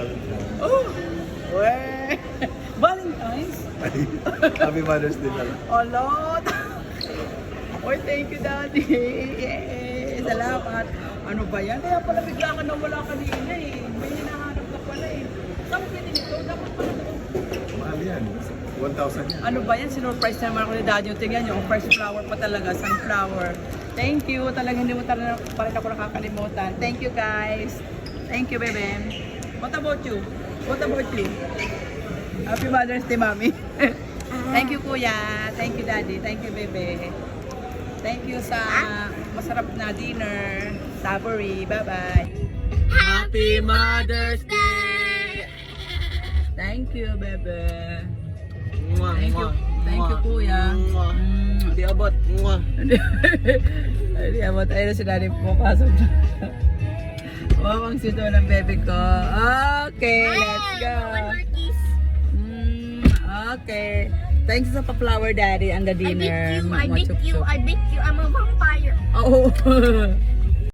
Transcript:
Valentine's. Oh! Weh! Valentine's? Happy Mother's Day pala. Oh, Lord! Oy, thank you, Daddy! Yay! Salamat! Ano ba yan? Kaya pala bigla ka na wala kanina eh. May hinahanap ka pala eh. Saan mo pwede nito? Dapat pala ito. Mahal yan. 1,000 yan. Ano ba yan? Sinurprise naman ako ni Daddy. Tingnan nyo, fresh flower pa talaga. Sunflower. Thank you. Talagang hindi mo talaga pa rin ako nakakalimutan. Thank you, guys. Thank you, bebe. What about you? What about you? Happy Mother's Day, Mami. Thank you, Kuya. Thank you, Daddy. Thank you, bebe. Thank you sa masarap na dinner. Savory. Bye-bye. Happy Mother's Day! Thank you, bebe. Thank you. Thank you, Kuya. Di abot. Hindi abot. Ayun na si Daddy pumapasok dyan. Wawang sito ng bebe ko. Okay, let's go. Okay. Thanks sa pa-flower, Daddy, and the dinner. I beat you, I'm a vampire. Oh.